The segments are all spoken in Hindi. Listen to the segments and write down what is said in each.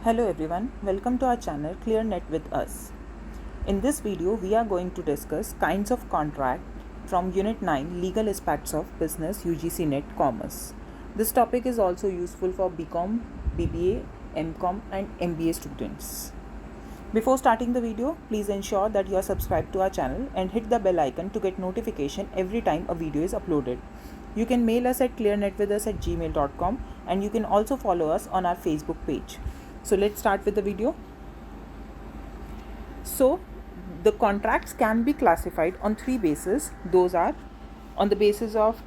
Hello everyone, welcome to our channel ClearNet with us. In this video, we are going to discuss kinds of contract from Unit 9 Legal Aspects of Business UGC NET Commerce. This topic is also useful for BCom, BBA, MCom and MBA students. Before starting the video, please ensure that you are subscribed to our channel and hit the bell icon to get notification every time a video is uploaded. You can mail us at clearnetwithus@gmail.com and you can also follow us on our Facebook page. So let's start with the video. So the contracts can be classified on three bases. Those are on the basis of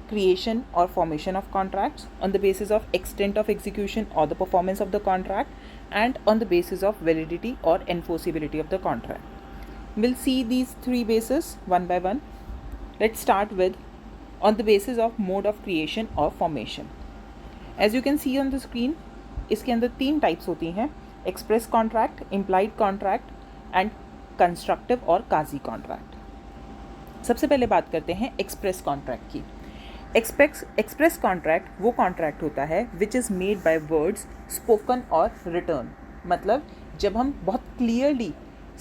creation or formation of contracts, on the basis of extent of execution or the performance of the contract, and on the basis of validity or enforceability of the contract. We'll see these three bases one by one. Let's start with on the basis of mode of creation or formation. As you can see on the screen, इसके अंदर तीन टाइप्स होती हैं: express contract, implied contract and constructive और काजी कॉन्ट्रैक्ट। सबसे पहले बात करते हैं एक्सप्रेस कॉन्ट्रैक्ट की। एक्सप्रेस कॉन्ट्रैक्ट वो कॉन्ट्रैक्ट होता है which is made by words spoken और रिटर्न। मतलब जब हम बहुत क्लियरली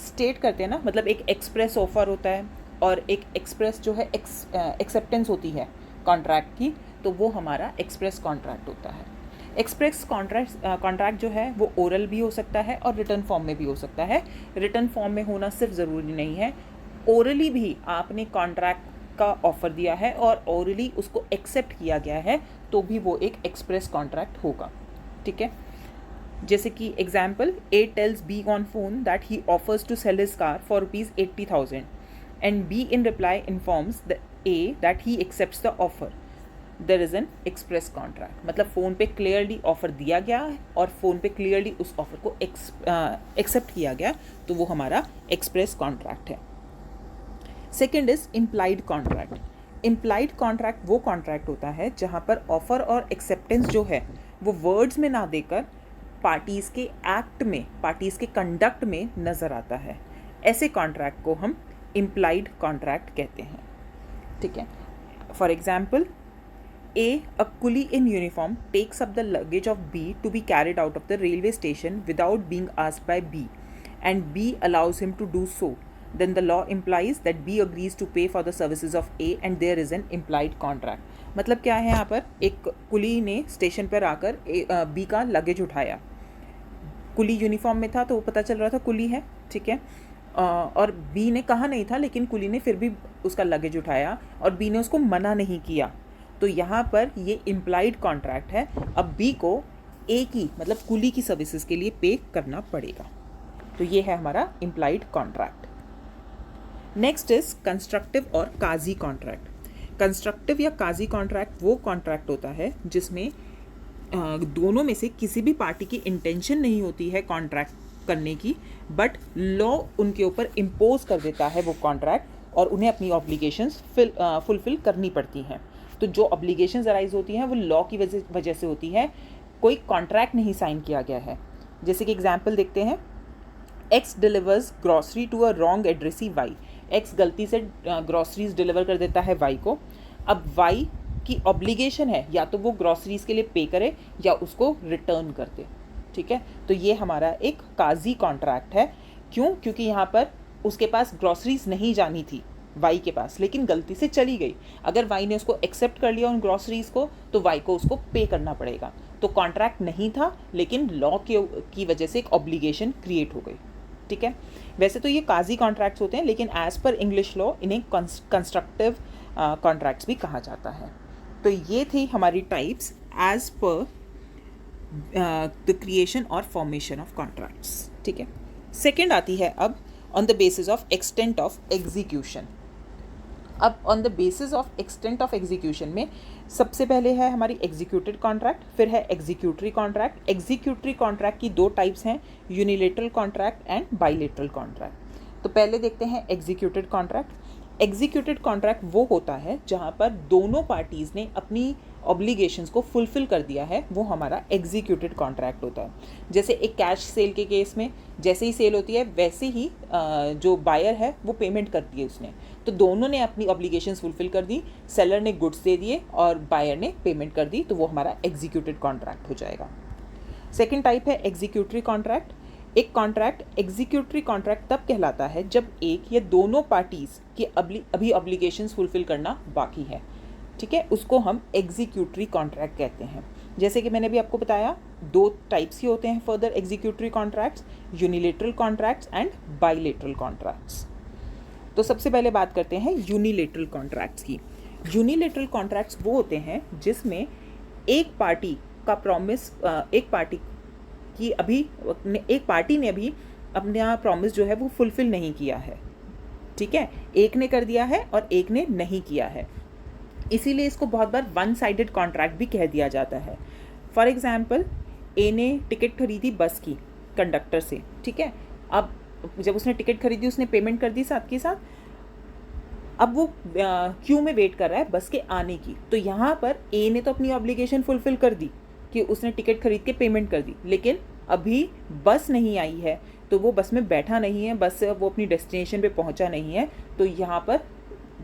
स्टेट करते हैं ना, मतलब एक एक्सप्रेस ऑफर होता है और एक एक्सप्रेस जो है एक्सेप्टेंस होती है कॉन्ट्रैक्ट की, तो वो हमारा एक्सप्रेस कॉन्ट्रैक्ट होता है। एक्सप्रेस कॉन्ट्रैक्ट जो है वो ओरल भी हो सकता है और रिटर्न फॉर्म में भी हो सकता है। रिटर्न फॉर्म में होना सिर्फ ज़रूरी नहीं है, ओरली भी आपने कॉन्ट्रैक्ट का ऑफ़र दिया है और ओरली उसको एक्सेप्ट किया गया है तो भी वो एक एक्सप्रेस कॉन्ट्रैक्ट होगा। ठीक है, जैसे कि example, A tells B on phone that he offers to sell his car for ₹80,000 and B in reply informs the A that he accepts the offer. There is an express contract. मतलब फ़ोन पे क्लियरली ऑफ़र दिया गया है और फ़ोन पे क्लियरली उस ऑफ़र को एक्सेप्ट किया गया, तो वो हमारा एक्सप्रेस कॉन्ट्रैक्ट है। Second is implied contract. Implied contract वो कॉन्ट्रैक्ट होता है जहाँ पर ऑफ़र और एक्सेप्टेंस जो है वो वर्ड्स में ना देकर पार्टीज़ के एक्ट में, पार्टीज़ के कंडक्ट में नज़र आता है। ऐसे कॉन्ट्रैक्ट को हम इम्प्लाइड कॉन्ट्रैक्ट कहते हैं। ठीक है, for example, A coolie in uniform takes up the luggage of B to be carried out of the railway station without being asked by B, and B allows him to do so. Then the law implies that B agrees to pay for the services of A, and there is an implied contract. मतलब क्या है यहाँ पर, एक कुली ने स्टेशन पर आकर B का लगेज उठाया। कुली यूनिफॉर्म में था तो वो पता चल रहा था कुली है, ठीक है, और बी ने कहा नहीं था, लेकिन कुली ने फिर भी उसका लगेज उठाया और बी ने उसको मना नहीं किया, तो यहाँ पर ये इम्प्लाइड कॉन्ट्रैक्ट है। अब बी को ए की, मतलब कुली की सर्विसेज के लिए पे करना पड़ेगा, तो ये है हमारा implied contract. Next is constructive और काजी कॉन्ट्रैक्ट। कंस्ट्रक्टिव या काजी कॉन्ट्रैक्ट वो कॉन्ट्रैक्ट होता है जिसमें दोनों में से किसी भी पार्टी की इंटेंशन नहीं होती है कॉन्ट्रैक्ट करने की, बट लॉ उनके ऊपर इम्पोज कर देता है वो कॉन्ट्रैक्ट और उन्हें अपनी ऑब्लिगेशंस फुलफिल करनी पड़ती हैं। तो जो ऑब्लिगेशंस अराइज होती हैं वो लॉ की वजह से होती है, कोई कॉन्ट्रैक्ट नहीं साइन किया गया है। जैसे कि एग्जांपल देखते हैं, X delivers grocery to a wrong addressee Y. X गलती से ग्रॉसरीज डिलीवर कर देता है वाई को। अब वाई की ऑब्लिगेशन है या तो वो ग्रॉसरीज के लिए पे करे या उसको रिटर्न कर दे। ठीक है, तो ये हमारा एक काजी कॉन्ट्रैक्ट है। क्यों? क्योंकि यहाँ पर उसके पास ग्रॉसरीज नहीं जानी थी वाई के पास, लेकिन गलती से चली गई। अगर वाई ने उसको एक्सेप्ट कर लिया उन ग्रॉसरीज को, तो वाई को उसको पे करना पड़ेगा। तो कॉन्ट्रैक्ट नहीं था, लेकिन लॉ की वजह से एक ऑब्लिगेशन क्रिएट हो गई। ठीक है, वैसे तो ये काजी कॉन्ट्रैक्ट्स होते हैं, लेकिन एज पर इंग्लिश लॉ इन्हें कंस्ट्रक्टिव कॉन्ट्रैक्ट्स भी कहा जाता है। तो ये थी हमारी टाइप्स एज पर द क्रिएशन और फॉर्मेशन ऑफ कॉन्ट्रैक्ट्स। ठीक है, सेकेंड आती है अब on the basis of extent of execution. अब on the basis of extent of execution में सबसे पहले है हमारी एग्जीक्यूटेड कॉन्ट्रैक्ट, फिर है एग्जीक्यूटरी कॉन्ट्रैक्ट। एग्जीक्यूटरी कॉन्ट्रैक्ट की दो टाइप्स हैं, unilateral contract and bilateral contract. तो पहले देखते हैं एग्जीक्यूटेड कॉन्ट्रैक्ट। एग्जीक्यूटेड कॉन्ट्रैक्ट वो होता है जहाँ पर दोनों पार्टीज़ ने अपनी ऑब्लिगेशंस को फुलफिल कर दिया है, वो हमारा एग्जीक्यूटेड कॉन्ट्रैक्ट होता है। जैसे एक कैश सेल के केस में जैसे ही सेल होती है वैसे ही जो बायर है वो पेमेंट करती है उसने, तो दोनों ने अपनी ऑब्लिगेशंस फुलफिल कर दी, सेलर ने गुड्स दे दिए और बायर ने पेमेंट कर दी, तो वो हमारा एग्जीक्यूटेड कॉन्ट्रैक्ट हो जाएगा। सेकेंड टाइप है एग्जीक्यूटरी कॉन्ट्रैक्ट। एक कॉन्ट्रैक्ट एग्जीक्यूटरी कॉन्ट्रैक्ट तब कहलाता है जब एक या दोनों पार्टीज की अभी ऑब्लिगेशंस फुलफिल करना बाकी है, ठीक है, उसको हम एग्जीक्यूटरी कॉन्ट्रैक्ट कहते हैं। जैसे कि मैंने भी आपको बताया, दो टाइप्स ही होते हैं further executory contracts, unilateral contracts and bilateral contracts. तो सबसे पहले बात करते हैं यूनिलेटरल कॉन्ट्रैक्ट्स की। यूनिलेटरल कॉन्ट्रैक्ट्स वो होते हैं जिसमें एक पार्टी का प्रॉमिस, एक पार्टी ने अभी अपना प्रॉमिस जो है वो फुलफिल नहीं किया है, ठीक है, एक ने कर दिया है और एक ने नहीं किया है, इसीलिए इसको बहुत बार वन साइडेड कॉन्ट्रैक्ट भी कह दिया जाता है। फॉर एग्जाम्पल, ए ने टिकट खरीदी बस की कंडक्टर से, ठीक है, अब जब उसने टिकट खरीदी उसने पेमेंट कर दी साथ के साथ, अब वो क्यू में वेट कर रहा है बस के आने की। तो यहाँ पर ए ने तो अपनी ऑब्लिगेशन फुलफिल कर दी कि उसने टिकट खरीद के पेमेंट कर दी, लेकिन अभी बस नहीं आई है, तो वो बस में बैठा नहीं है, बस से वो अपनी डेस्टिनेशन पे पहुँचा नहीं है, तो यहाँ पर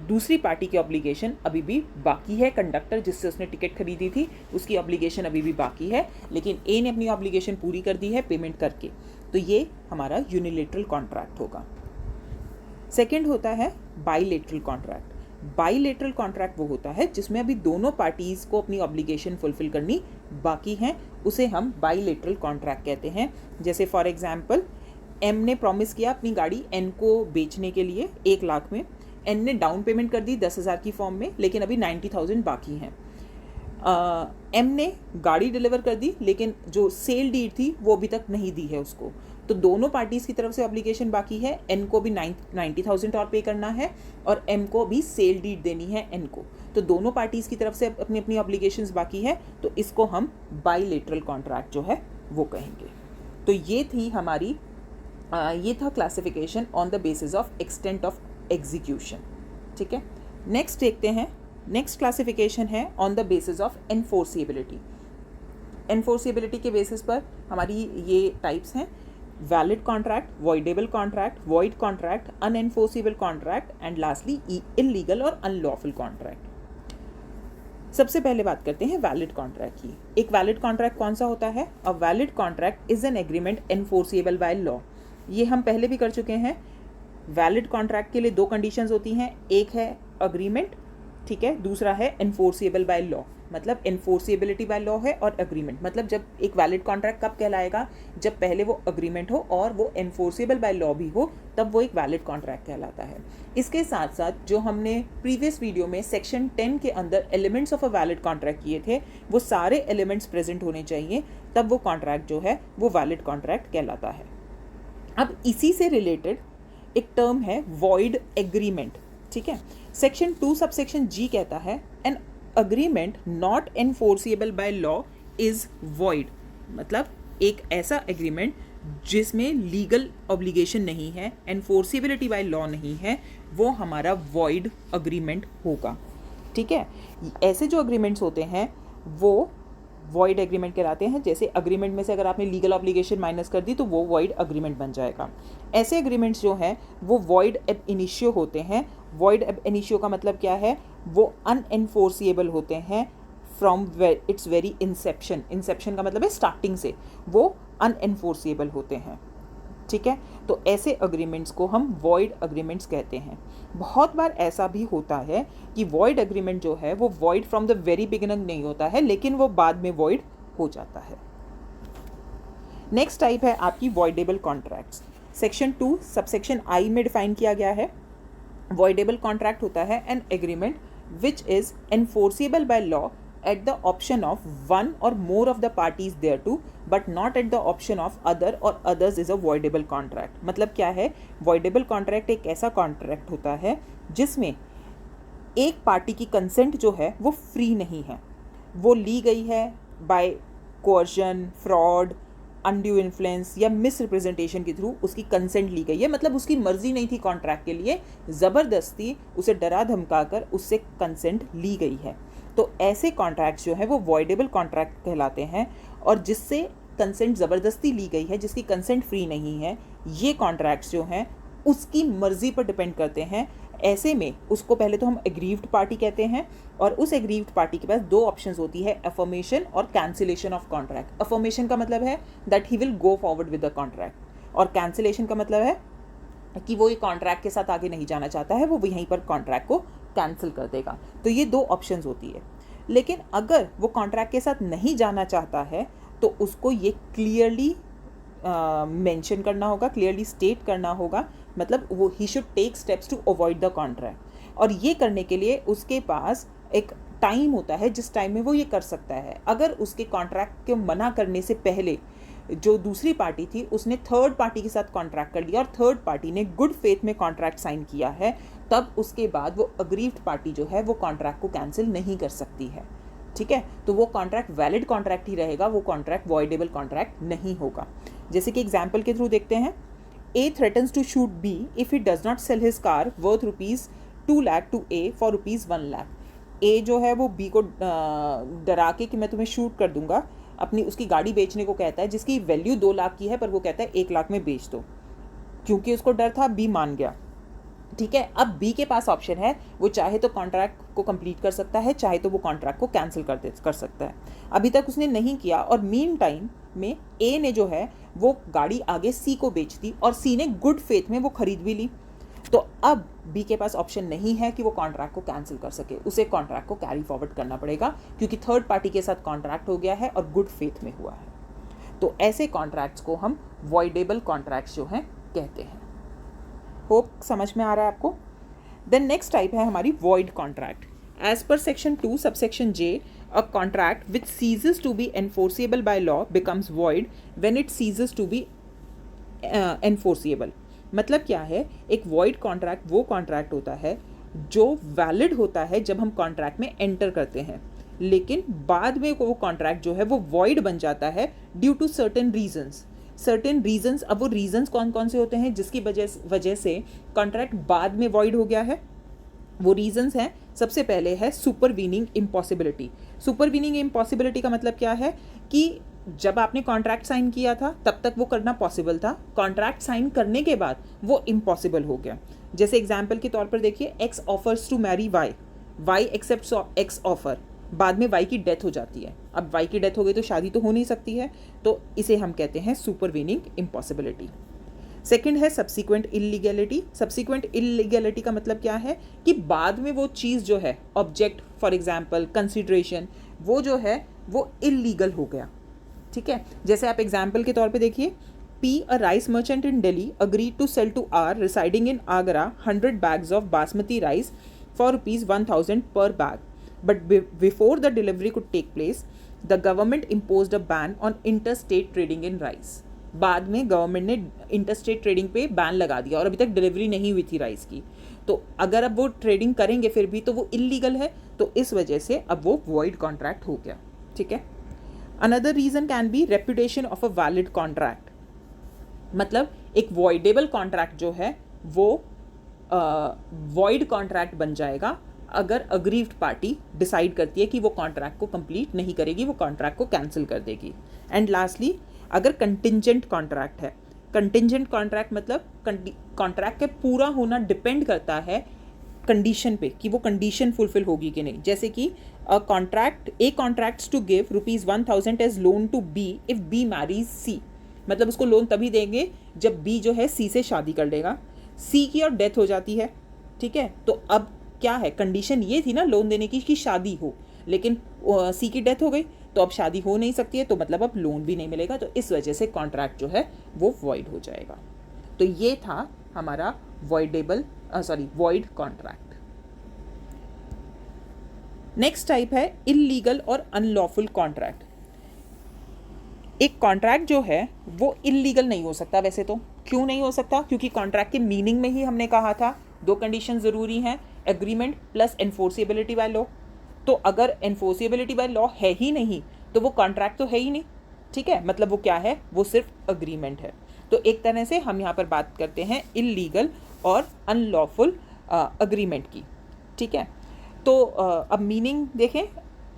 दूसरी पार्टी की ऑब्लिगेशन अभी भी बाकी है। कंडक्टर जिससे उसने टिकट खरीदी थी उसकी ऑब्लिगेशन अभी भी बाकी है, लेकिन ए ने अपनी ऑब्लिगेशन पूरी कर दी है पेमेंट करके, तो ये हमारा यूनिलेटरल कॉन्ट्रैक्ट होगा। सेकंड होता है बाइलेटरल कॉन्ट्रैक्ट। बाइलेटरल कॉन्ट्रैक्ट वो होता है जिसमें अभी दोनों पार्टीज को अपनी ऑब्लिगेशन फुलफिल करनी बाकी है, उसे हम बाइलेटरल कॉन्ट्रैक्ट कहते हैं। जैसे फॉर एग्जाम्पल, एम ने प्रॉमिस किया अपनी गाड़ी एन को बेचने के लिए 1 लाख में, एन ने डाउन पेमेंट कर दी 10,000 की फॉर्म में, लेकिन अभी 90,000 बाकी हैं। एम ने गाड़ी डिलीवर कर दी, लेकिन जो सेल डीड थी वो अभी तक नहीं दी है उसको, तो दोनों पार्टीज़ की तरफ से ऑब्लिगेशन बाकी है। एन को भी 90,000 और पे करना है और एम को भी सेल डीड देनी है एन को, तो दोनों पार्टीज़ की तरफ से अपनी अपनी ऑब्लिगेशंस बाकी है, तो इसको हम बाइलेटरल कॉन्ट्रैक्ट जो है वो कहेंगे। तो ये थी हमारी ये था classification on the basis of extent of execution, ठीक है। नेक्स्ट देखते हैं, नेक्स्ट क्लासिफिकेशन है on the basis of enforceability. Enforceability के बेसिस पर हमारी ये टाइप्स हैं: valid contract, voidable contract, void contract, unenforceable contract and lastly illegal और अनलॉफुल कॉन्ट्रैक्ट। सबसे पहले बात करते हैं वैलिड कॉन्ट्रैक्ट की। एक वैलिड कॉन्ट्रैक्ट कौन सा होता है? अ valid contract is an agreement enforceable by law. ये हम पहले भी कर चुके हैं। वैलिड कॉन्ट्रैक्ट के लिए 2 कंडीशंस होती हैं, एक है अग्रीमेंट, ठीक है, दूसरा है एनफोर्सिबल बाय लॉ। मतलब एनफोर्सिबिलिटी बाय लॉ है और अग्रीमेंट, मतलब जब एक वैलिड कॉन्ट्रैक्ट कब कहलाएगा? जब पहले वो अग्रीमेंट हो और वो एनफोर्सिबल बाय लॉ भी हो, तब वो एक वैलिड कॉन्ट्रैक्ट कहलाता है। इसके साथ साथ जो हमने प्रीवियस वीडियो में सेक्शन 10 के अंदर elements of a valid contract किए थे, वो सारे एलिमेंट्स प्रेजेंट होने चाहिए, तब वो कॉन्ट्रैक्ट जो है वो वैलिड कॉन्ट्रैक्ट कहलाता है। अब इसी से रिलेटेड एक टर्म है वॉइड एग्रीमेंट, ठीक है। सेक्शन 2 सबसेक्शन जी कहता है an agreement not enforceable by law is void. मतलब एक ऐसा एग्रीमेंट जिसमें लीगल ऑब्लिगेशन नहीं है, एनफोर्सिबिलिटी बाय लॉ नहीं है, वो हमारा वॉइड अग्रीमेंट होगा, ठीक है। ऐसे जो अग्रीमेंट्स होते हैं वो वॉइड एग्रीमेंट कहलाते हैं। जैसे अग्रीमेंट में से अगर आपने लीगल ऑब्लिगेशन माइनस कर दी तो वो वॉइड अग्रीमेंट बन जाएगा। ऐसे एग्रीमेंट्स जो हैं वो वॉइड एब इनिशियो होते हैं। वॉइड एब इनिशियो का मतलब क्या है? वो अनएनफोर्सिएबल होते हैं from its very Inception. Inception का मतलब है स्टार्टिंग से, वो अनएनफोर्सिएबल होते हैं, ठीक है। तो ऐसे अग्रीमेंट्स को हम वॉइड अग्रीमेंट्स कहते हैं। बहुत बार ऐसा भी होता है कि वॉइड अग्रीमेंट जो है वो void from the very beginning नहीं होता है, लेकिन वो बाद में वॉइड हो जाता है। नेक्स्ट टाइप है आपकी वॉइडेबल कॉन्ट्रैक्ट्स। सेक्शन 2 सबसेक्शन आई में डिफाइन किया गया है। वॉइडेबल कॉन्ट्रैक्ट होता है an agreement which is enforceable by law at the option of one or more of the parties thereto but not at the option of other or others is a voidable contract। मतलब क्या है? voidable contract एक ऐसा कॉन्ट्रैक्ट होता है जिसमें एक पार्टी की कंसेंट जो है वो फ्री नहीं है, वो ली गई है by coercion, fraud, undue influence या मिस रिप्रेजेंटेशन के थ्रू उसकी कंसेंट ली गई है। मतलब उसकी मर्जी नहीं थी कॉन्ट्रैक्ट के लिए, ज़बरदस्ती उसे डरा धमका कर उससे कंसेंट ली गई है। तो ऐसे कॉन्ट्रैक्ट्स जो है वो वॉइडेबल कॉन्ट्रैक्ट कहलाते हैं। और जिससे कंसेंट ज़बरदस्ती ली गई है, जिसकी कंसेंट फ्री नहीं है, ये कॉन्ट्रैक्ट्स जो हैं उसकी मर्ज़ी पर डिपेंड करते हैं ऐसे में उसको पहले तो हम एग्रीव्ड पार्टी कहते हैं, और उस एग्रीव्ड पार्टी के पास दो ऑप्शंस होती है, अफर्मेशन और कैंसिलेशन ऑफ कॉन्ट्रैक्ट। अफर्मेशन का मतलब है that he will go forward with the contract, और कैंसिलेशन का मतलब है कि वो ये कॉन्ट्रैक्ट के साथ आगे नहीं जाना चाहता है, वो यहीं पर कॉन्ट्रैक्ट को कैंसिल कर देगा। तो ये दो ऑप्शंस होती है। लेकिन अगर वो कॉन्ट्रैक्ट के साथ नहीं जाना चाहता है तो उसको ये क्लियरली मेंशन करना होगा, क्लियरली स्टेट करना होगा, मतलब वो he should take steps to avoid the contract. और ये करने के लिए उसके पास एक टाइम होता है जिस टाइम में वो ये कर सकता है। अगर उसके कॉन्ट्रैक्ट के मना करने से पहले जो दूसरी पार्टी थी उसने थर्ड पार्टी के साथ कॉन्ट्रैक्ट कर लिया और थर्ड पार्टी ने गुड फेथ में कॉन्ट्रैक्ट साइन किया है, तब उसके बाद वो अग्रीव्ड पार्टी जो है वो कॉन्ट्रैक्ट को कैंसिल नहीं कर सकती है। ठीक है, तो वो कॉन्ट्रैक्ट वैलिड कॉन्ट्रैक्ट ही रहेगा, वो कॉन्ट्रैक्ट वॉइडेबल कॉन्ट्रैक्ट नहीं होगा। जैसे कि एग्जाम्पल के थ्रू देखते हैं, A threatens to shoot B if he does not sell his car worth ₹2 lakh to A for ₹1 lakh। A जो है वो B को डरा के कि मैं तुम्हें शूट कर दूंगा, अपनी उसकी गाड़ी बेचने को कहता है जिसकी वैल्यू 2 लाख की है, पर वो कहता है 1 लाख में बेच दो। क्योंकि उसको डर था, B मान गया। ठीक है, अब B के पास ऑप्शन है, वो चाहे तो कॉन्ट्रैक्ट को कंप्लीट कर सकता है, चाहे तो वो कॉन्ट्रैक्ट को कैंसिल कर सकता है। अभी तक उसने नहीं किया, और मीन टाइम में A ने जो है वो गाड़ी आगे C को बेच दी और C ने गुड फेथ में वो खरीद भी ली। तो अब B के पास ऑप्शन नहीं है कि वो कॉन्ट्रैक्ट को कैंसिल कर सके, उसे कॉन्ट्रैक्ट को कैरी फॉरवर्ड करना पड़ेगा, क्योंकि थर्ड पार्टी के साथ कॉन्ट्रैक्ट हो गया है और गुड फेथ में हुआ है। तो ऐसे कॉन्ट्रैक्ट्स को हम वॉइडेबल कॉन्ट्रैक्ट्स जो हैं कहते हैं। होप समझ में आ रहा है आपको। देन नेक्स्ट टाइप है हमारी void contract. As per section 2 subsection J, a contract which ceases to be enforceable by law becomes void when it ceases to be enforceable। मतलब क्या है, एक void contract वो contract होता है जो valid होता है जब हम contract में enter करते हैं, लेकिन बाद में वो contract जो है वो void बन जाता है due to certain reasons। अब वो reasons कौन कौन से होते हैं जिसकी वजह से contract बाद में void हो गया है? वो रीजंस हैं, सबसे पहले है सुपरवीनिंग इम्पॉसिबिलिटी। सुपरवीनिंग इम्पॉसिबिलिटी का मतलब क्या है कि जब आपने कॉन्ट्रैक्ट साइन किया था तब तक वो करना पॉसिबल था, कॉन्ट्रैक्ट साइन करने के बाद वो इम्पॉसिबल हो गया। जैसे एग्जाम्पल के तौर पर देखिए, X offers to marry Y accepts X offer, बाद में Y की डेथ हो जाती है। अब Y की डेथ हो गई तो शादी तो हो नहीं सकती है, तो इसे हम कहते हैं सुपरवीनिंग इम्पॉसिबिलिटी। सेकेंड है सब्सिक्वेंट इलीगैलिटी। सब्सिक्वेंट इलीगैलिटी का मतलब क्या है कि बाद में वो चीज़ जो है, ऑब्जेक्ट फॉर एग्जाम्पल कंसिडरेशन, वो जो है वो इलीगल हो गया। ठीक है, जैसे आप एग्जाम्पल के तौर पे देखिए, P, a rice merchant in Delhi, agreed to sell to R residing in Agra 100 bags of basmati rice for ₹1,000 per bag, but before the delivery could take place, the government imposed a ban on interstate trading in rice। बाद में गवर्नमेंट ने इंटरस्टेट ट्रेडिंग पे बैन लगा दिया और अभी तक डिलीवरी नहीं हुई थी राइस की, तो अगर अब वो ट्रेडिंग करेंगे फिर भी तो वो इलीगल है, तो इस वजह से अब वो वॉइड कॉन्ट्रैक्ट हो गया। ठीक है, another reason can be reputation of a valid contract. मतलब एक वॉइडेबल कॉन्ट्रैक्ट जो है वो वॉइड कॉन्ट्रैक्ट बन जाएगा अगर अग्रीव्ड पार्टी डिसाइड करती है कि वो कॉन्ट्रैक्ट को कंप्लीट नहीं करेगी, वो कॉन्ट्रैक्ट को कैंसिल कर देगी। एंड लास्टली, अगर कंटिंजेंट कॉन्ट्रैक्ट है, कंटिंजेंट कॉन्ट्रैक्ट मतलब कॉन्ट्रैक्ट के पूरा होना डिपेंड करता है कंडीशन पे कि वो कंडीशन फुलफिल होगी कि नहीं। जैसे कि A contracts to give ₹1,000 as loan to B if B marries C। मतलब उसको लोन तभी देंगे जब B जो है C से शादी कर लेगा, C की और डेथ हो जाती है। ठीक है, तो अब क्या है, कंडीशन ये थी ना लोन देने की कि शादी हो, लेकिन C की डेथ हो गई तो अब शादी हो नहीं सकती है, तो मतलब अब लोन भी नहीं मिलेगा, तो इस वजह से कॉन्ट्रैक्ट जो है वो वॉइड हो जाएगा। तो ये था हमारा वॉइड कॉन्ट्रैक्ट। नेक्स्ट टाइप है इल्लीगल और अनलॉफुल कॉन्ट्रैक्ट। एक कॉन्ट्रैक्ट जो है वो इल्लीगल नहीं हो सकता। वैसे तो क्यों नहीं हो सकता, क्योंकि कॉन्ट्रैक्ट के मीनिंग में ही हमने कहा था दो कंडीशन ज़रूरी हैं, agreement plus enforceability by law. तो अगर एनफोर्सेबिलिटी बाय लॉ है ही नहीं तो वो कॉन्ट्रैक्ट तो है ही नहीं। ठीक है, मतलब वो क्या है, वो सिर्फ अग्रीमेंट है। तो एक तरह से हम यहाँ पर बात करते हैं इल्लीगल और अनलॉफुल अग्रीमेंट की। ठीक है, तो अब मीनिंग देखें,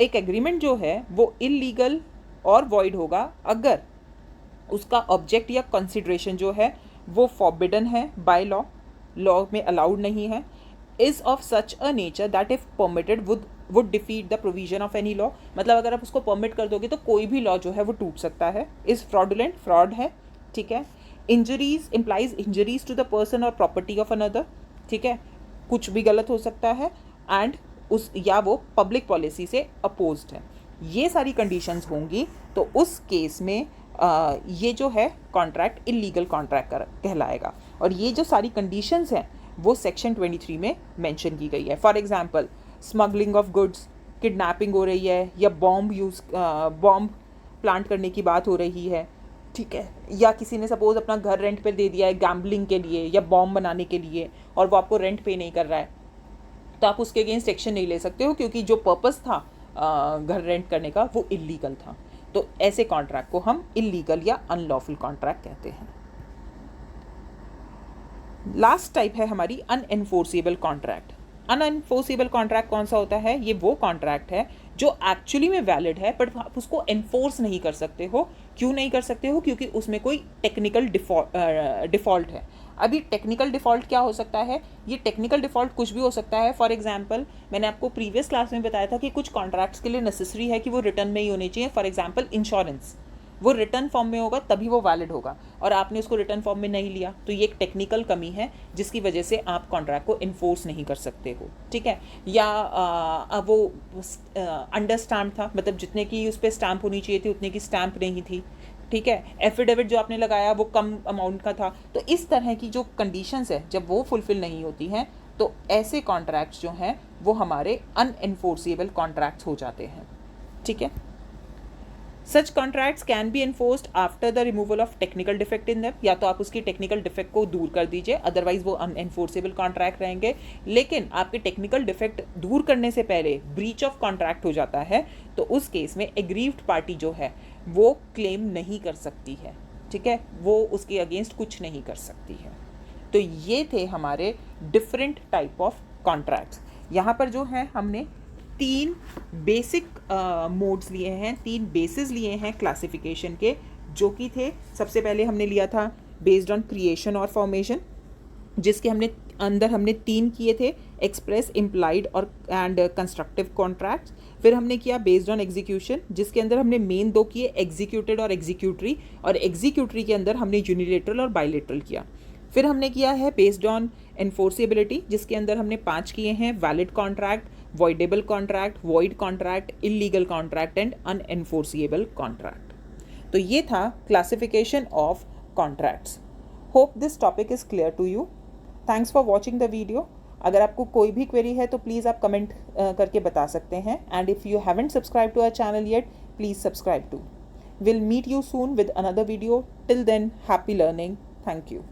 एक एग्रीमेंट जो है वो इल्लीगल और वॉइड होगा अगर उसका ऑब्जेक्ट या कंसिडरेशन जो है वो फॉरबिडन है बाय लॉ, लॉ में अलाउड नहीं है, is of such a nature that if permitted would defeat the provision of any law, मतलब अगर आप उसको परमिट कर दोगे तो कोई भी लॉ जो है वो टूट सकता है. इज फ्रॉडुलेंट, फ्रॉड है. ठीक है. Injuries implies injuries to the person और प्रॉपर्टी ऑफ अनदर. ठीक है, कुछ भी गलत हो सकता है. एंड उस या वो पब्लिक पॉलिसी से अपोज्ड है. ये सारी कंडीशंस होंगी तो उस केस में ये जो है कॉन्ट्रैक्ट इलीगल कॉन्ट्रैक्ट कहलाएगा. और ये जो सारी कंडीशंस हैं वो सेक्शन 23 में मेंशन की गई है. For example, smuggling of goods, kidnapping हो रही है, या बॉम्ब प्लांट करने की बात हो रही है. ठीक है, या किसी ने सपोज अपना घर रेंट पे दे दिया है गैम्बलिंग के लिए या बॉम्ब बनाने के लिए, और वो आपको रेंट पे नहीं कर रहा है, तो आप उसके अगेंस्ट एक्शन नहीं ले सकते हो, क्योंकि जो पर्पस था घर रेंट करने का वो इलीगल था. तो ऐसे कॉन्ट्रैक्ट को हम इलीगल या अनलॉफुल कॉन्ट्रैक्ट कहते हैं. लास्ट टाइप है हमारी अनएनफोर्सेबल कॉन्ट्रैक्ट. अनएनफोर्सेबल कॉन्ट्रैक्ट कौन सा होता है? ये वो कॉन्ट्रैक्ट है जो एक्चुअली में वैलिड है बट आप उसको एनफोर्स नहीं कर सकते हो. क्यों नहीं कर सकते हो? क्योंकि उसमें कोई टेक्निकल डिफ़ॉल्ट है. अभी टेक्निकल डिफ़ॉल्ट क्या हो सकता है? ये टेक्निकल डिफ़ॉल्ट कुछ भी हो सकता है. फॉर एग्जांपल, मैंने आपको प्रीवियस क्लास में बताया था कि कुछ कॉन्ट्रैक्ट्स के लिए नेसेसरी है कि वो रिटर्न में ही होने चाहिए. फॉर एग्जांपल इंश्योरेंस, वो रिटर्न फॉर्म में होगा तभी वो वैलिड होगा, और आपने उसको रिटर्न फॉर्म में नहीं लिया, तो ये एक टेक्निकल कमी है जिसकी वजह से आप कॉन्ट्रैक्ट को इन्फोर्स नहीं कर सकते हो. ठीक है. या वो अंडर स्टैम्प था, मतलब जितने की उस पर स्टैम्प होनी चाहिए थी उतने की स्टैम्प नहीं थी. ठीक है. एफिडेविट जो आपने लगाया वो कम अमाउंट का था. तो इस तरह की जो कंडीशंस है जब वो फुलफिल नहीं होती हैं तो ऐसे कॉन्ट्रैक्ट्स जो हैं वो हमारे अनएनफोर्सेबल कॉन्ट्रैक्ट्स हो जाते हैं. ठीक है. Such contracts can be enforced after the removal of technical defect in them. या तो आप उसकी टेक्निकल डिफेक्ट को दूर कर दीजिए, अदरवाइज वो अनएनफोर्सेबल कॉन्ट्रैक्ट रहेंगे. लेकिन आपके टेक्निकल डिफेक्ट दूर करने से पहले ब्रीच ऑफ कॉन्ट्रैक्ट हो जाता है तो उस केस में एग्रीव्ड पार्टी जो है वो क्लेम नहीं कर सकती है. ठीक है, वो उसके अगेंस्ट कुछ नहीं कर सकती है. तो ये थे हमारे डिफरेंट टाइप ऑफ कॉन्ट्रैक्ट्स. यहाँ पर जो है हमने 3 बेसिक मोड्स लिए हैं, 3 बेसिस लिए हैं क्लासिफिकेशन के, जो कि थे, सबसे पहले हमने लिया था बेस्ड ऑन क्रिएशन और फॉर्मेशन, जिसके हमने 3 किए थे, एक्सप्रेस, इम्प्लाइड और एंड कंस्ट्रक्टिव कॉन्ट्रैक्ट्स. फिर हमने किया बेस्ड ऑन एग्जीक्यूशन, जिसके अंदर हमने मेन 2 किए, एग्जीक्यूटेड और एग्जीक्यूटरी, और एग्जीक्यूटरी के अंदर हमने यूनिलेटरल और बायलेटरल किया. फिर हमने किया है बेस्ड ऑन एनफोर्सेबिलिटी, जिसके अंदर हमने 5 किए हैं, valid contract, voidable contract, void contract, illegal contract and unenforceable contract. तो ये था classification of contracts. Hope this topic is clear to you. Thanks for watching the video. अगर आपको कोई भी query है तो प्लीज़ आप कमेंट करके बता सकते हैं. And if you haven't subscribed to our channel yet, please subscribe too. We'll meet you soon with another video. Till then, happy learning. Thank you.